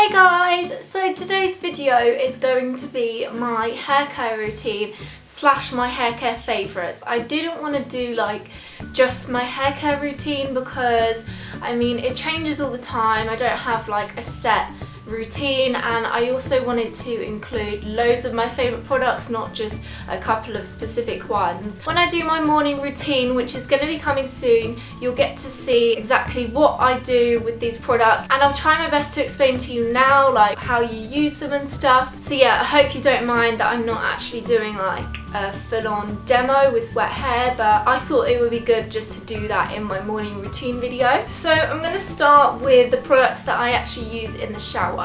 Hey guys! So today's video is going to be my hair care routine / my hair care favourites. I didn't want to do like just my hair care routine because I mean it changes all the time. I don't have like a set routine, and I also wanted to include loads of my favourite products, not just a couple of specific ones. When I do my morning routine, which is going to be coming soon, you'll get to see exactly what I do with these products, and I'll try my best to explain to you now like how you use them and stuff. So yeah, I hope you don't mind that I'm not actually doing like a full-on demo with wet hair, but I thought it would be good just to do that in my morning routine video. So I'm going to start with the products that I actually use in the shower.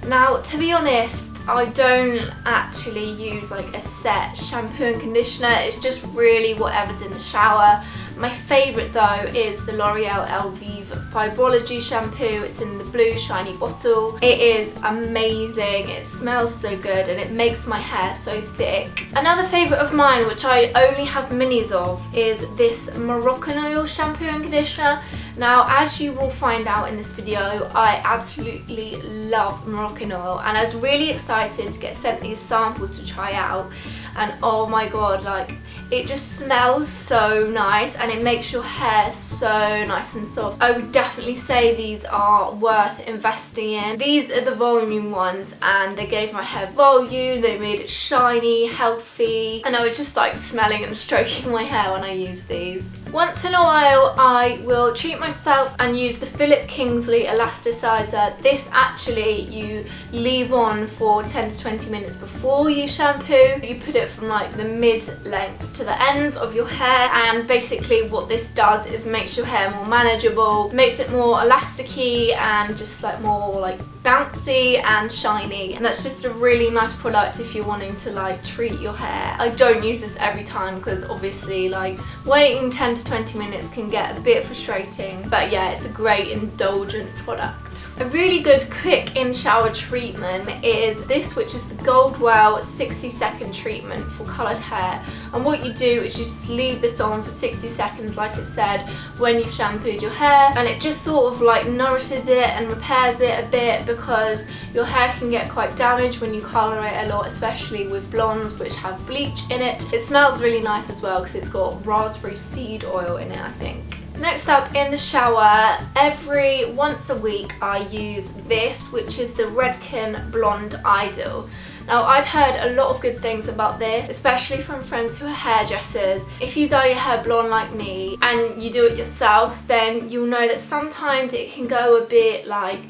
Now, to be honest, I don't actually use like a set shampoo and conditioner. It's just really whatever's in the shower. My favourite though is the L'Oreal Elvive Fibrology shampoo. It's in the blue shiny bottle. It is amazing, it smells so good, and it makes my hair so thick. Another favourite of mine, which I only have minis of, is this Moroccan Oil shampoo and conditioner. Now, as you will find out in this video, I absolutely love Moroccan Oil, and I was really excited to get sent these samples to try out, and oh my god, like it just smells so nice and it makes your hair so nice and soft. I would definitely say these are worth investing in. These are the volume ones, and they gave my hair volume, they made it shiny, healthy, and I was just like smelling and stroking my hair when I use these. Once in a while I will treat myself and use the Philip Kingsley Elasticizer. This actually you leave on for 10 to 20 minutes before you shampoo. You put it from like the mid-lengths to the ends of your hair, and basically what this does is makes your hair more manageable, makes it more elasticy and just like more like bouncy and shiny, and that's just a really nice product if you're wanting to like treat your hair. I don't use this every time because obviously like waiting 10 to 20 minutes can get a bit frustrating, but yeah, it's a great indulgent product. A really good quick in shower treatment is this, which is the Goldwell 60-second treatment for coloured hair, and what you do is just leave this on for 60 seconds like it said when you've shampooed your hair, and it just sort of like nourishes it and repairs it a bit, because your hair can get quite damaged when you colour it a lot, especially with blondes which have bleach in it. It smells really nice as well because it's got raspberry seed oil in it, I think. Next up in the shower, every once a week I use this, which is the Redken Blonde Ideal. Now, I'd heard a lot of good things about this, especially from friends who are hairdressers. If you dye your hair blonde like me and you do it yourself, then you'll know that sometimes it can go a bit like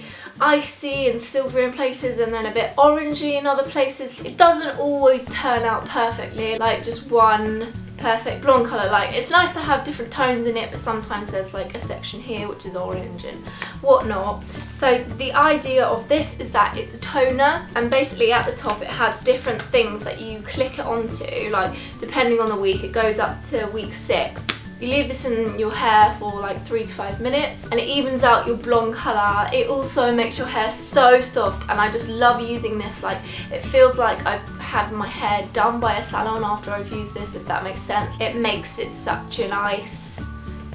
icy and silvery in places and then a bit orangey in other places. It doesn't always turn out perfectly, like just one perfect blonde colour. Like, it's nice to have different tones in it, but sometimes there's like a section here which is orange and whatnot. So the idea of this is that it's a toner, and basically at the top it has different things that you click it onto, like depending on the week. It goes up to week 6. You leave this in your hair for like 3 to 5 minutes and it evens out your blonde colour. It also makes your hair so soft, and I just love using this. Like, it feels like I've had my hair done by a salon after I've used this, if that makes sense. It makes it such a nice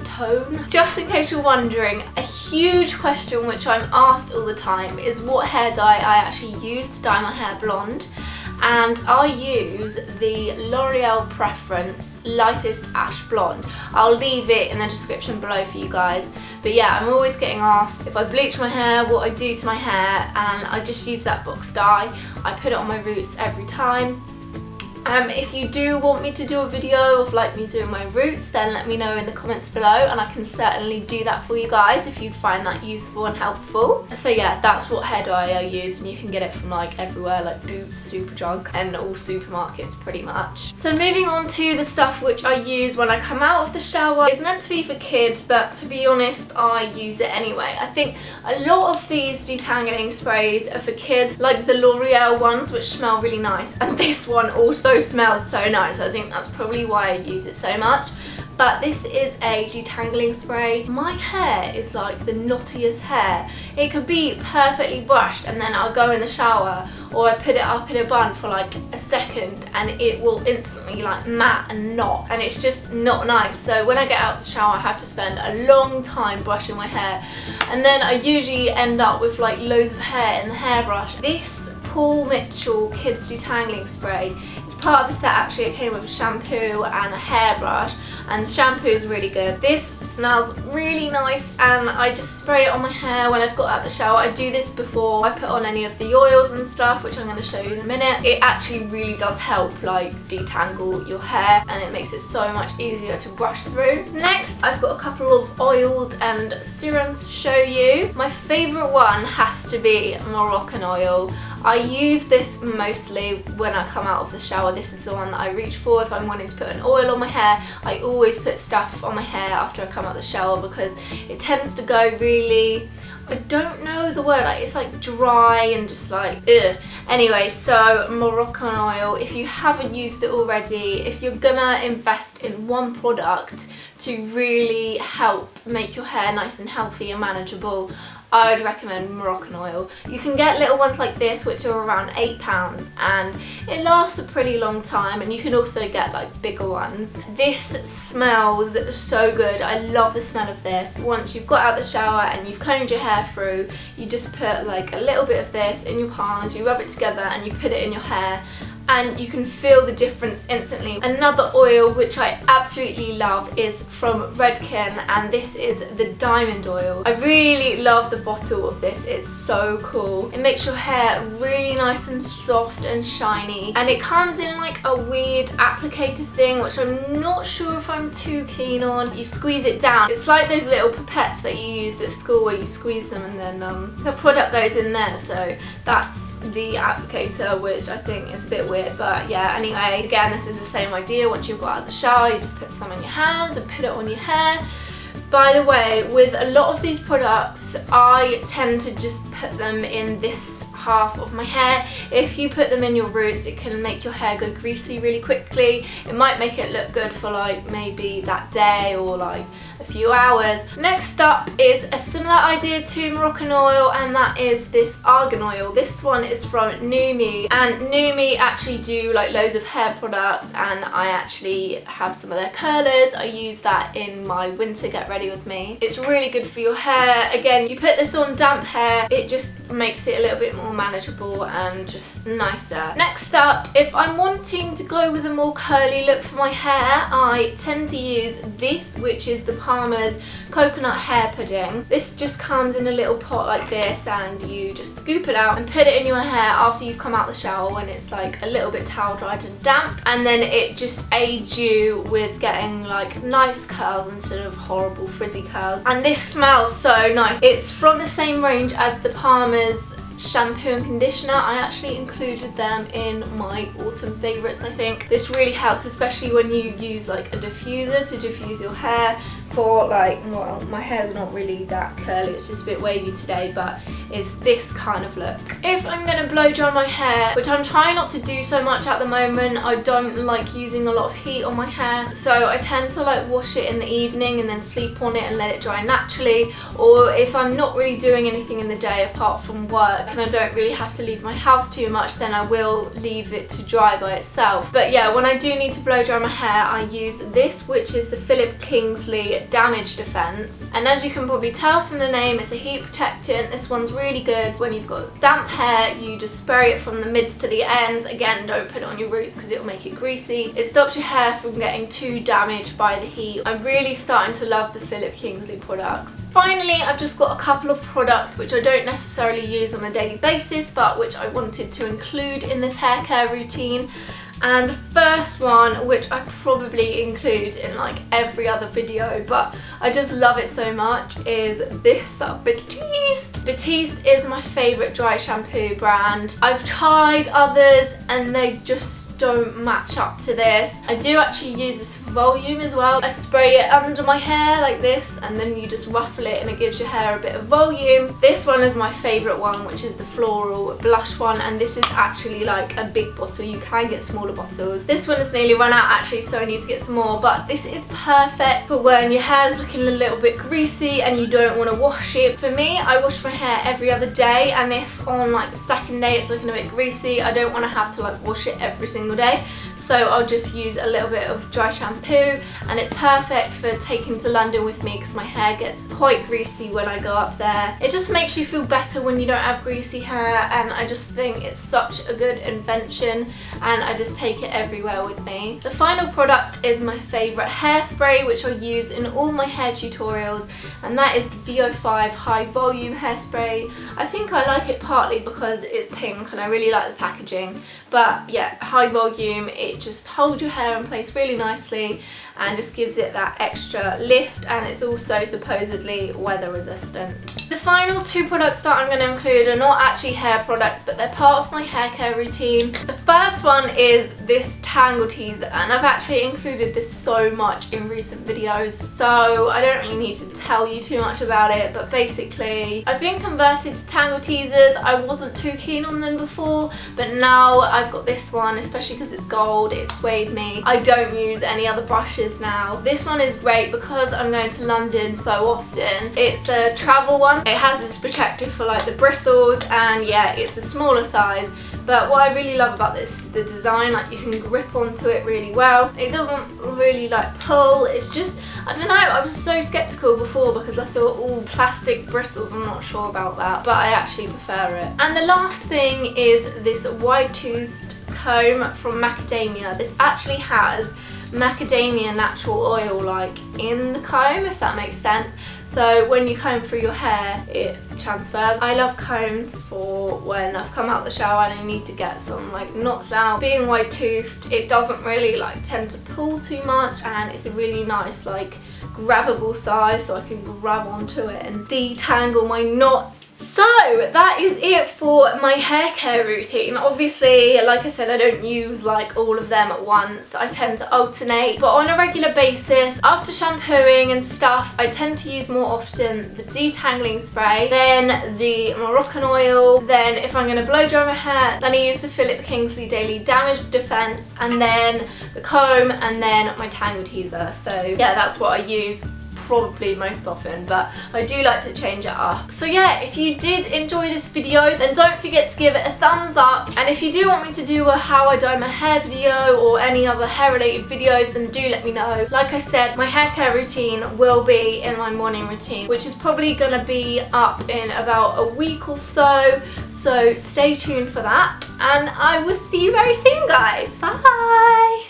tone. Just in case you're wondering, a huge question which I'm asked all the time is what hair dye I actually use to dye my hair blonde. And I use the L'Oreal Preference Lightest Ash Blonde. I'll leave it in the description below for you guys. But yeah, I'm always getting asked if I bleach my hair, what I do to my hair, and I just use that box dye. I put it on my roots every time. If you do want me to do a video of like me doing my roots, then let me know in the comments below, and I can certainly do that for you guys if you'd find that useful and helpful. So yeah, that's what hair dye I use, and you can get it from like everywhere, like Boots, Superdrug, and all supermarkets pretty much. So moving on to the stuff which I use when I come out of the shower. It's meant to be for kids, but to be honest, I use it anyway. I think a lot of these detangling sprays are for kids, like the L'Oreal ones, which smell really nice, and this one also smells so nice. I think that's probably why I use it so much. But this is a detangling spray. My hair is like the knottiest hair. It could be perfectly brushed and then I'll go in the shower, or I put it up in a bun for like a second and it will instantly like mat and knot, and it's just not nice. So when I get out of the shower I have to spend a long time brushing my hair, and then I usually end up with like loads of hair in the hairbrush. This Paul Mitchell Kids Detangling Spray, it's part of a set actually. It came with a shampoo and a hairbrush, and the shampoo is really good. This smells really nice and I just spray it on my hair when I've got out of the shower. I do this before I put on any of the oils and stuff, which I'm going to show you in a minute. It actually really does help like detangle your hair, and it makes it so much easier to brush through. Next, I've got a couple of oils and serums to show you. My favourite one has to be Moroccan Oil. I use this mostly when I come out of the shower. This is the one that I reach for if I'm wanting to put an oil on my hair. I always put stuff on my hair after I come out of the shower because it tends to go really, I don't know the word, like it's like dry and just like ugh. Anyway, so Moroccan Oil, if you haven't used it already, if you're gonna invest in one product to really help make your hair nice and healthy and manageable, I would recommend Moroccan Oil. You can get little ones like this which are around £8 and it lasts a pretty long time, and you can also get like bigger ones. This smells so good. I love the smell of this. Once you've got out of the shower and you've combed your hair through, you just put like a little bit of this in your palms, you rub it together and you put it in your hair, and you can feel the difference instantly. Another oil which I absolutely love is from Redken, and this is the Diamond Oil. I really love the bottle of this. It's so cool. It makes your hair really nice and soft and shiny, and it comes in like a weird applicator thing which I'm not sure if I'm too keen on. You squeeze it down. It's like those little pipettes that you used at school where you squeeze them and then the product goes in there. So that's the applicator, which I think is a bit weird, but yeah, anyway, again, this is the same idea. Once you've got out of the shower, you just put some in your hand and put it on your hair. By the way, with a lot of these products, I tend to just put them in this half of my hair. If you put them in your roots, it can make your hair go greasy really quickly. It might make it look good for like maybe that day or like a few hours. Next up is a similar idea to Moroccan Oil, and that is this Argan Oil. This one is from Numi, and Numi actually do like loads of hair products, and I actually have some of their curlers. I use that in my winter get ready with me. It's really good for your hair. Again, you put this on damp hair, it just makes it a little bit more manageable and just nicer. Next up, if I'm wanting to go with a more curly look for my hair, I tend to use this, which is the Palmer's Coconut Hair Pudding. This just comes in a little pot like this, and you just scoop it out and put it in your hair after you've come out the shower when it's like a little bit towel dried and damp, and then it just aids you with getting like nice curls instead of horrible frizzy curls. And this smells so nice. It's from the same range as the Palmer's shampoo and conditioner. I actually included them in my autumn favourites, I think. This really helps, especially when you use like a diffuser to diffuse your hair for like, well, my hair's not really that curly, it's just a bit wavy today, but it's this kind of look. If I'm going to blow dry my hair, which I'm trying not to do so much at the moment, I don't like using a lot of heat on my hair, so I tend to like wash it in the evening and then sleep on it and let it dry naturally. Or if I'm not really doing anything in the day apart from work and I don't really have to leave my house too much, then I will leave it to dry by itself. But yeah, when I do need to blow dry my hair, I use this, which is the Philip Kingsley Damage Defense, and as you can probably tell from the name, it's a heat protectant. This one's really good. When you've got damp hair, you just spray it from the mids to the ends. Again, don't put it on your roots because it'll make it greasy. It stops your hair from getting too damaged by the heat. I'm really starting to love the Philip Kingsley products. Finally, I've just got a couple of products which I don't necessarily use on a daily basis, but which I wanted to include in this hair care routine. And the first one, which I probably include in like every other video, but I just love it so much, is this Batiste. Batiste is my favourite dry shampoo brand. I've tried others and they just don't match up to this. I do actually use this for volume as well. I spray it under my hair like this, and then you just ruffle it and it gives your hair a bit of volume. This one is my favourite one, which is the floral blush one, and this is actually like a big bottle. You can get smaller bottles. This one has nearly run out actually, so I need to get some more, but this is perfect for when your hair's looking a little bit greasy and you don't want to wash it. For me, I wash my hair every other day, and if on like the second day it's looking a bit greasy, I don't want to have to like wash it every single day, so I'll just use a little bit of dry shampoo, and it's perfect for taking to London with me because my hair gets quite greasy when I go up there. It just makes you feel better when you don't have greasy hair, and I just think it's such a good invention, and I just take it everywhere with me. The final product is my favourite hairspray, which I use in all my hair tutorials, and that is the VO5 High Volume Hairspray. I think I like it partly because it's pink and I really like the packaging, but yeah, high volume, it just holds your hair in place really nicely and just gives it that extra lift, and it's also supposedly weather resistant. The final two products that I'm going to include are not actually hair products, but they're part of my hair care routine. The first one is this Tangle Teaser, and I've actually included this so much in recent videos, so I don't really need to tell you too much about it, but basically I've been converted to Tangle Teasers. I wasn't too keen on them before, but now I've got this one, especially because it's gold, it swayed me. I don't use any other brushes now. This one is great because I'm going to London so often. It's a travel one. It has this protector for like the bristles, and yeah, it's a smaller size. But what I really love about this is the design, like you can grip onto it really well. It doesn't really like pull, it's just, I don't know, I was so skeptical before because I thought, oh, plastic bristles, I'm not sure about that, but I actually prefer it. And the last thing is this wide-toothed comb from Macadamia. This actually has macadamia natural oil like in the comb, if that makes sense. So when you comb through your hair, it transfers. I love combs for when I've come out the shower and I need to get some like knots out. Being wide toothed, it doesn't really like tend to pull too much, and it's a really nice like grabbable size, so I can grab onto it and detangle my knots. So that is it for my hair care routine. Obviously, like I said, I don't use like all of them at once. I tend to alternate, but on a regular basis, after shampooing and stuff, I tend to use more often the detangling spray, then the Moroccan oil, then if I'm going to blow dry my hair, then I use the Philip Kingsley Daily Damage Defense, and then the comb, and then my Tangle Teaser. So yeah, that's what I use probably most often, but I do like to change it up. So yeah, if you did enjoy this video, then don't forget to give it a thumbs up, and if you do want me to do a how I dye my hair video or any other hair related videos, then do let me know. Like I said, my hair care routine will be in my morning routine, which is probably gonna be up in about a week or so stay tuned for that, and I will see you very soon, guys. Bye.